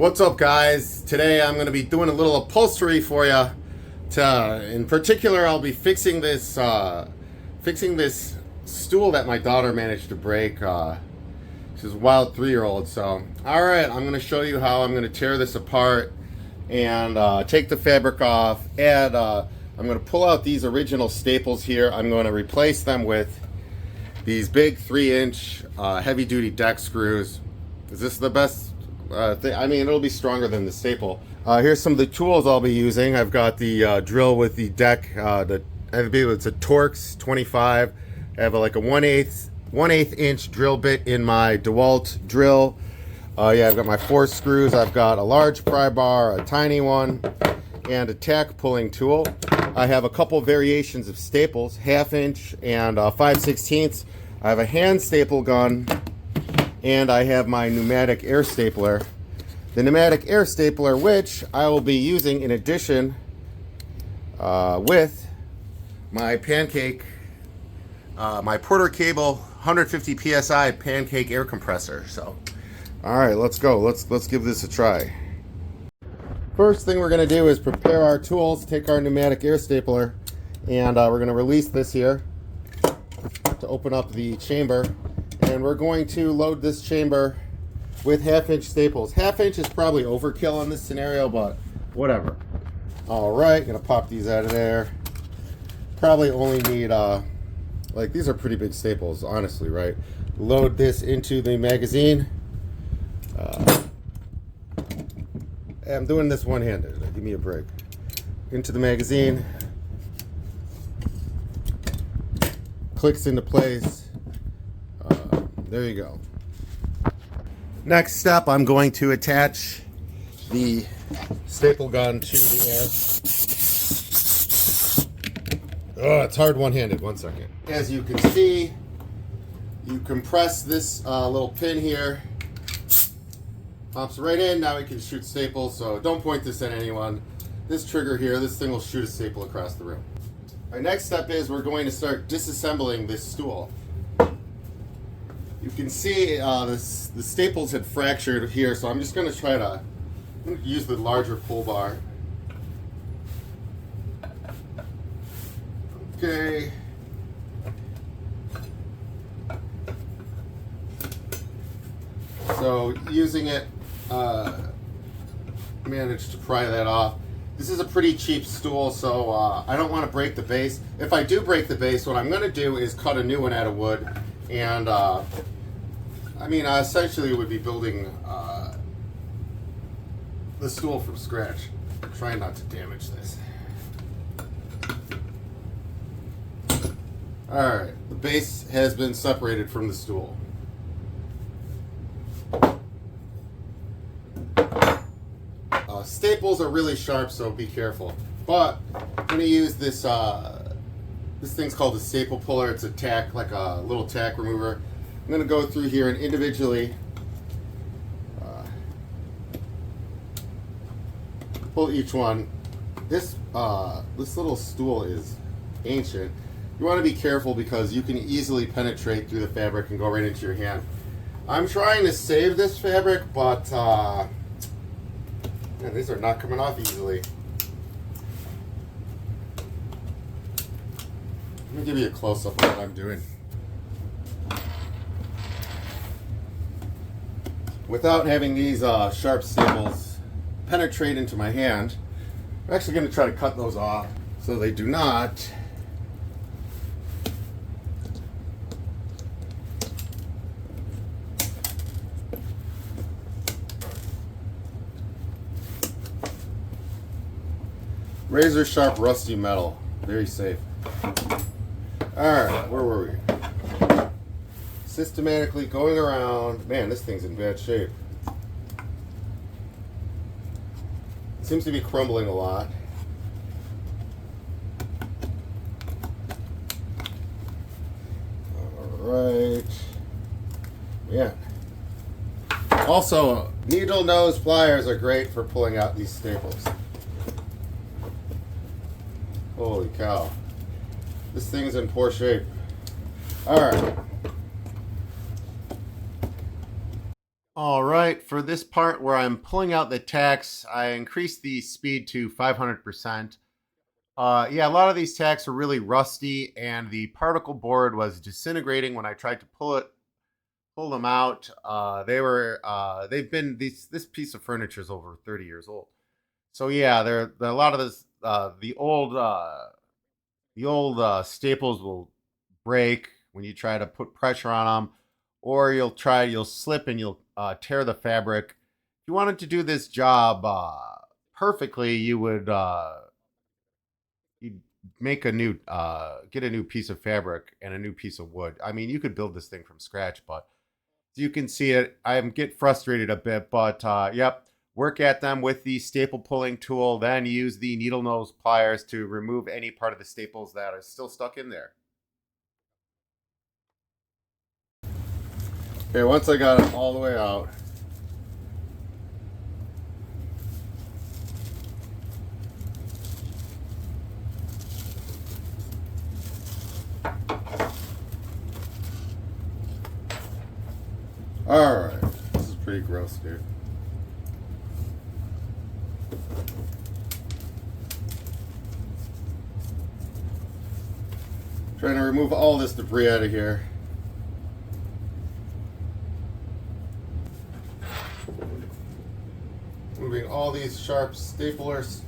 What's up, guys? Today I'm going to be doing a little upholstery for you. In particular, I'll be fixing this stool that my daughter managed to break. She's a wild 3-year-old. So, all right, I'm going to show you how I'm going to tear this apart and take the fabric off. I'm going to pull out these original staples here. I'm going to replace them with these big 3-inch heavy-duty deck screws. Is this the best? I mean, it'll be stronger than the staple. Here's some of the tools I'll be using. I've got the drill with the deck. It's a Torx 25. I have like a 1/8 inch drill bit in my DeWalt drill. I've got my 4 screws. I've got a large pry bar, a tiny one, and a tack pulling tool. I have a couple variations of staples, 1/2 inch and 5/16. I have a hand staple gun. And I have my pneumatic air stapler. The pneumatic air stapler, which I will be using in addition with my pancake, my Porter Cable 150 PSI pancake air compressor. So, all right, let's go. Let's give this a try. First thing we're gonna do is prepare our tools, take our pneumatic air stapler, and we're gonna release this here to open up the chamber. And we're going to load this chamber with 1/2 inch staples. 1/2 inch is probably overkill in this scenario, but whatever. All right, gonna pop these out of there. Probably only need, like, these are pretty big staples, honestly, right? Load this into the magazine. I'm doing this one-handed. Give me a break. Into the magazine. Clicks into place. There you go. Next step, I'm going to attach the staple gun to the air. Oh, it's hard one-handed. One second. As you can see, you compress this little pin here. Pops right in. Now we can shoot staples, so don't point this at anyone. This trigger here, this thing will shoot a staple across the room. Our next step is we're going to start disassembling this stool. You can see the staples had fractured here, so I'm just going to try to use the larger pull bar. Okay. So using it, managed to pry that off. This is a pretty cheap stool, so I don't want to break the base. If I do break the base, what I'm going to do is cut a new one out of wood. And I essentially would be building the stool from scratch. I'm trying not to damage this. Alright, the base has been separated from the stool. Staples are really sharp, so be careful. But I'm going to use this, this thing's called a staple puller. It's a tack, like a little tack remover. I'm going to go through here and individually pull each one. This little stool is ancient. You want to be careful because you can easily penetrate through the fabric and go right into your hand. I'm trying to save this fabric, but man, these are not coming off easily. Let me give you a close-up of what I'm doing. Without having these sharp staples penetrate into my hand, I'm actually going to try to cut those off so they do not. Razor sharp rusty metal, very safe. Alright, where were we? Systematically going around. Man, this thing's in bad shape. It seems to be crumbling a lot. Alright. Yeah. Also, needle nose pliers are great for pulling out these staples. Holy cow. This thing is in poor shape. Alright. All right, for this part where I'm pulling out the tacks, I increased the speed to 500%. Yeah, a lot of these tacks are really rusty, and the particle board was disintegrating when I tried to pull them out. They've been this piece of furniture is over 30 years old. So yeah, they're a lot of this the old staples will break when you try to put pressure on them, or you'll slip and you'll tear the fabric. If you wanted to do this job perfectly, you'd make a new get a new piece of fabric and a new piece of wood. I mean, you could build this thing from scratch, but as you can see it, I get frustrated a bit, but yep. Work at them with the staple pulling tool, then use the needle nose pliers to remove any part of the staples that are still stuck in there. Okay, once I got it all the way out, alright, this is pretty gross, dude. Trying to remove all this debris out of here. Moving all these sharp staplers,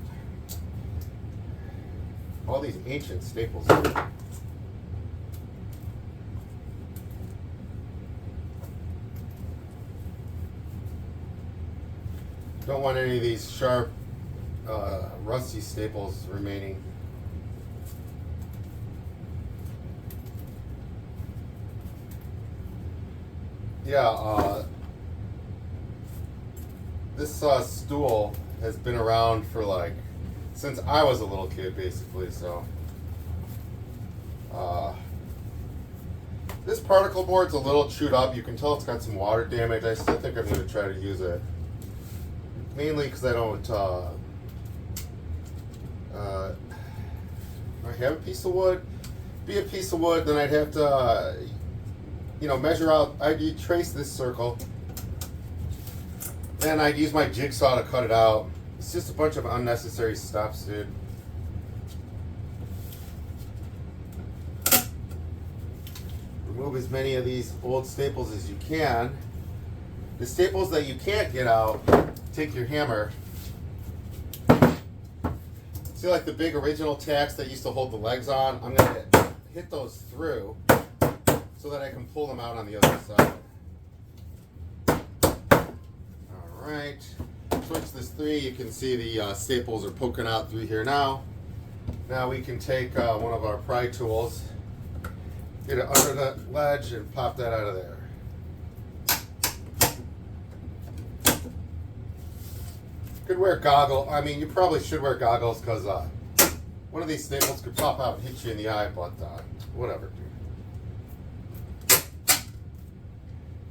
all these ancient staples. Don't want any of these sharp, rusty staples remaining. Yeah, this stool has been around for since I was a little kid, basically. So this particle board's a little chewed up. You can tell it's got some water damage. I still think I'm going to try to use it, mainly because I don't. I have a piece of wood. Be a piece of wood, then I'd have to, measure out. I'd trace this circle. Then I'd use my jigsaw to cut it out. It's just a bunch of unnecessary steps, dude. Remove as many of these old staples as you can. The staples that you can't get out, take your hammer. See, like the big original tacks that used to hold the legs on, I'm going to hit those through so that I can pull them out on the other side. Alright, switch this 3, you can see the staples are poking out through here now. Now we can take one of our pry tools, get it under the ledge and pop that out of there. Could wear goggles. I mean, you probably should wear goggles because one of these staples could pop out and hit you in the eye, but whatever, dude.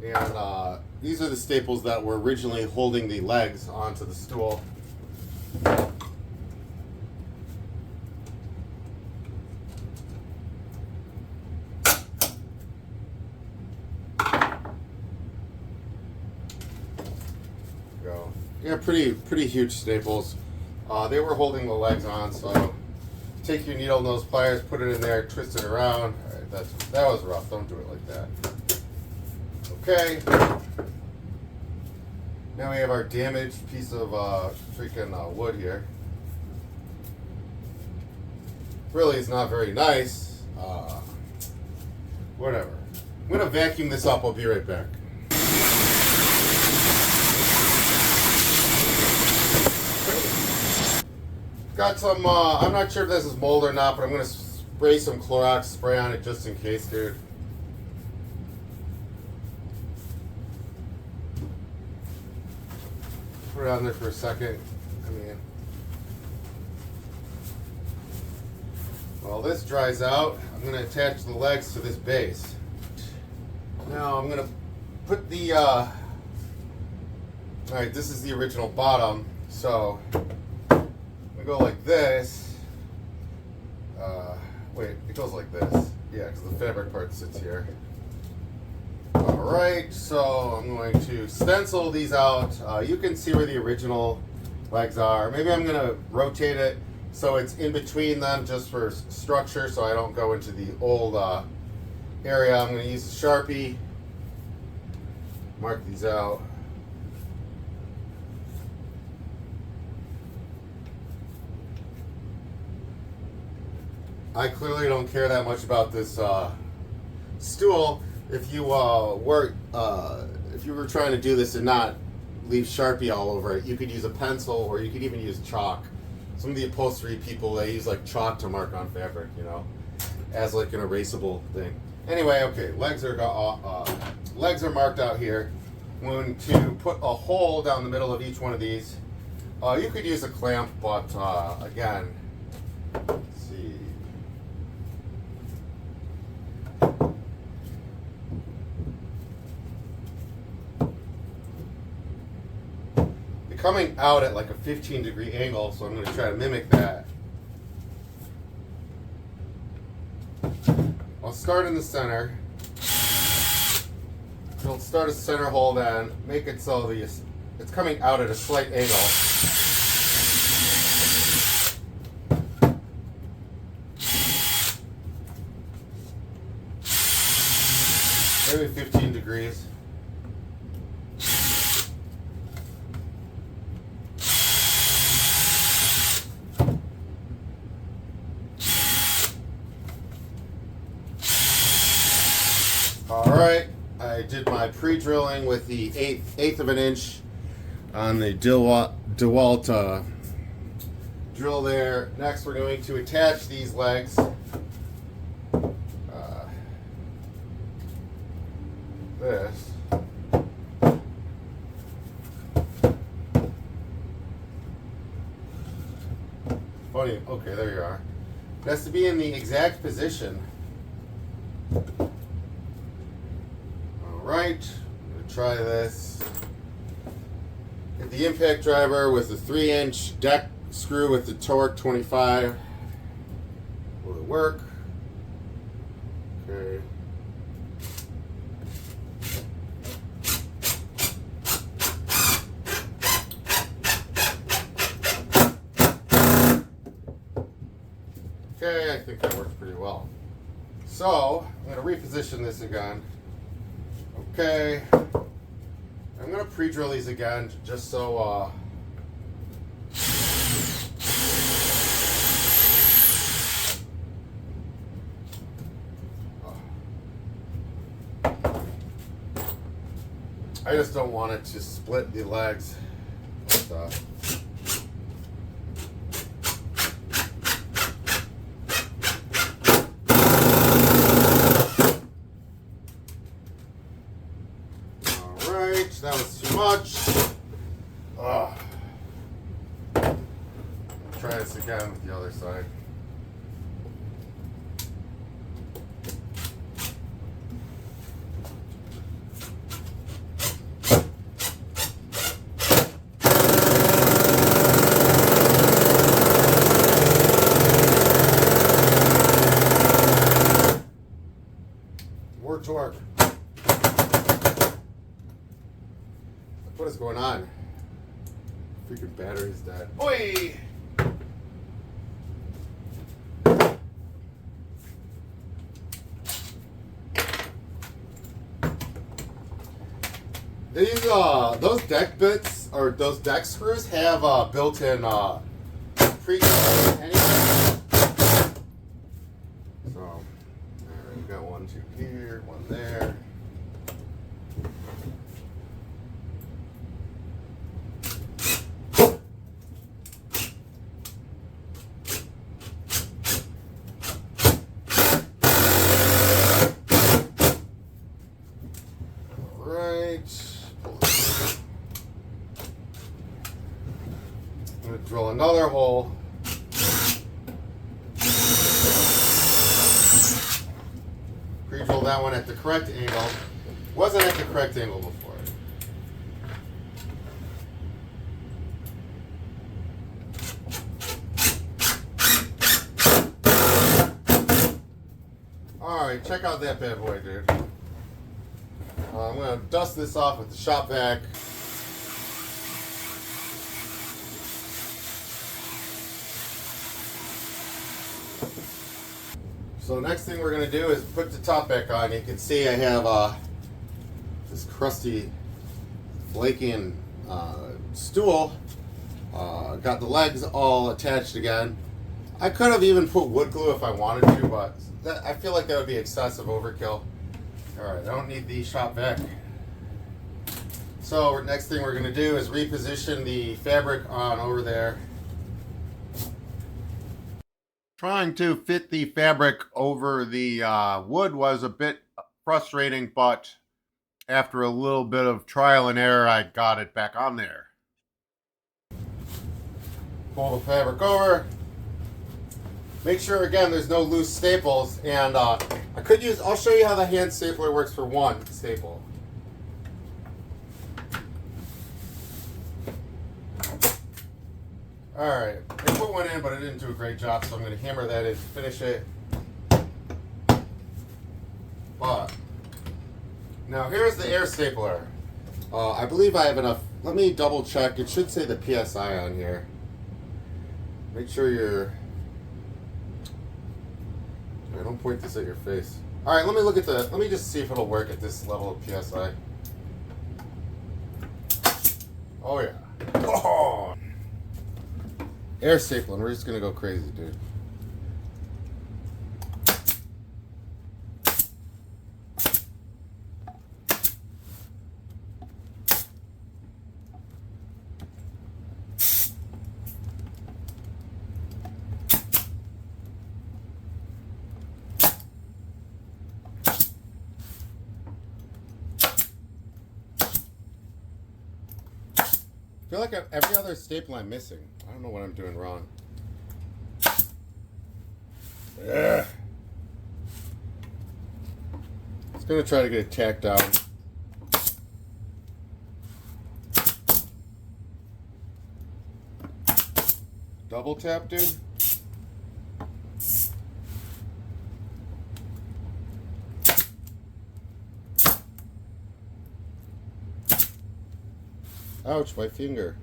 And these are the staples that were originally holding the legs onto the stool. Go. Yeah, pretty huge staples. They were holding the legs on, so take your needle nose pliers, put it in there, twist it around. All right, that was rough. Don't do it like that. Okay. Now we have our damaged piece of freaking wood here. Really, it's not very nice. Whatever. I'm gonna vacuum this up. I'll be right back. Got some, I'm not sure if this is mold or not, but I'm going to spray some Clorox spray on it just in case, dude. Put it on there for a second. While this dries out, I'm going to attach the legs to this base. Now I'm going to put the, alright, this is the original bottom, so go like this. Wait, it goes like this. Yeah, because the fabric part sits here. All Alright, so I'm going to stencil these out. You can see where the original legs are. Maybe I'm going to rotate it so it's in between them just for structure so I don't go into the old area. I'm going to use a Sharpie, mark these out. I clearly don't care that much about this stool. If you were trying to do this and not leave Sharpie all over it, you could use a pencil or you could even use chalk. Some of the upholstery people, they use like chalk to mark on fabric, you know, as like an erasable thing. Anyway, okay, legs are marked out here. I'm going to put a hole down the middle of each one of these. You could use a clamp, but again, let's see. Coming out at like a 15-degree angle, so I'm going to try to mimic that. I'll start in the center. I'll start a center hole, then make it so it's coming out at a slight angle. Maybe 15 degrees. Alright, I did my pre-drilling with the eighth of an inch on the DeWalt drill there. Next we're going to attach these legs. This. Funny, okay, there you are. It has to be in the exact position. Alright, I'm going to try this. Get the impact driver with a 3-inch deck screw with the torque 25. Will it work? Okay. Okay, I think that works pretty well. So, I'm going to reposition this again. Okay, I'm going to pre-drill these again just so I just don't want it to split the legs. That was too much. Try this again with the other side. More torque. What is going on? Freaking battery's dead. Oi! These those deck bits or those deck screws have built-in pre-cut anyway. So, alright, we got 1, 2 here, 1 there. I'm going to drill another hole. Pre-drill that one at the correct angle. Wasn't at the correct angle before. Alright, check out that bad boy, dude. I'm going to dust this off with the shop vac. So next thing we're going to do is put the top back on. You can see I have this crusty, flaking stool. Got the legs all attached again. I could have even put wood glue if I wanted to, but I feel like that would be excessive overkill. Alright, I don't need the shop vac. So next thing we're going to do is reposition the fabric on over there. Trying to fit the fabric over the wood was a bit frustrating, but after a little bit of trial and error, I got it back on there. Pull the fabric over. Make sure, again, there's no loose staples, and I'll show you how the hand stapler works for one staple. Alright, I put one in, but I didn't do a great job, so I'm going to hammer that in to finish it. But, now here's the air stapler. I believe I have enough. Let me double check. It should say the PSI on here. Make sure you're... Don't point this at your face. Alright, let me just see if it'll work at this level of PSI. Oh yeah. Oh! Air stapling, we're just gonna go crazy, dude. I feel like every other staple I'm missing. I don't know what I'm doing wrong. Ugh. Just gonna try to get it tacked down. Double tap, dude. Ouch, my finger.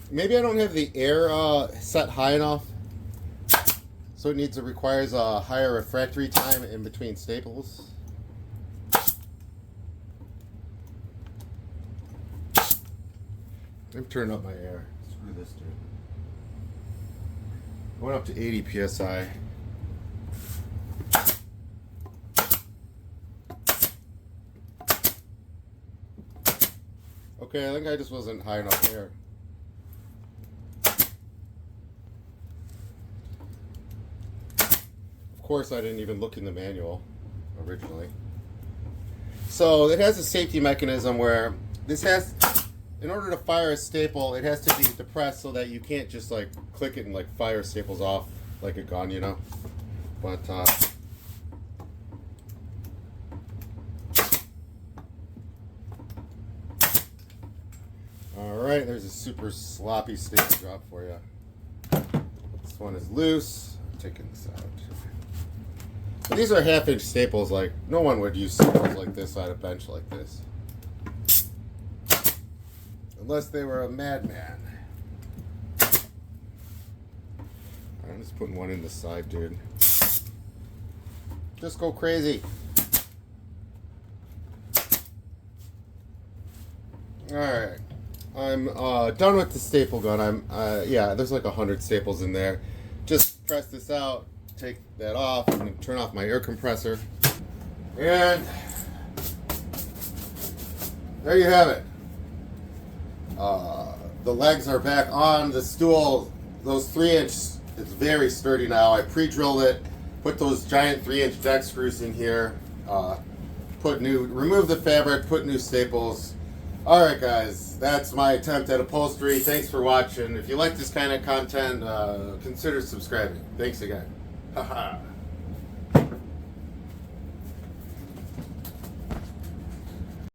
Maybe I don't have the air set high enough, so it requires a higher refractory time in between staples. I'm turning up my air. Screw this, dude. I went up to 80 psi. Okay, I think I just wasn't high enough air. Of course, I didn't even look in the manual originally. So it has a safety mechanism where this has, in order to fire a staple, it has to be depressed so that you can't just like click it and like fire staples off like a gun, you know. But all right, there's a super sloppy staple drop for you. This one is loose. I'm taking this out. So these are half-inch staples. Like no one would use staples like this on a bench like this. Unless they were a madman. I'm just putting one in the side, dude. Just go crazy. Alright. I'm done with the staple gun. Yeah, there's like 100 staples in there. Just press this out, take that off, and turn off my air compressor. And there you have it. The legs are back on the stool. Those 3-inch, it's very sturdy now. I pre-drilled it, put those giant 3-inch deck screws in here, remove the fabric, put new staples. Alright guys, that's my attempt at upholstery. Thanks for watching. If you like this kind of content, consider subscribing. Thanks again. Haha.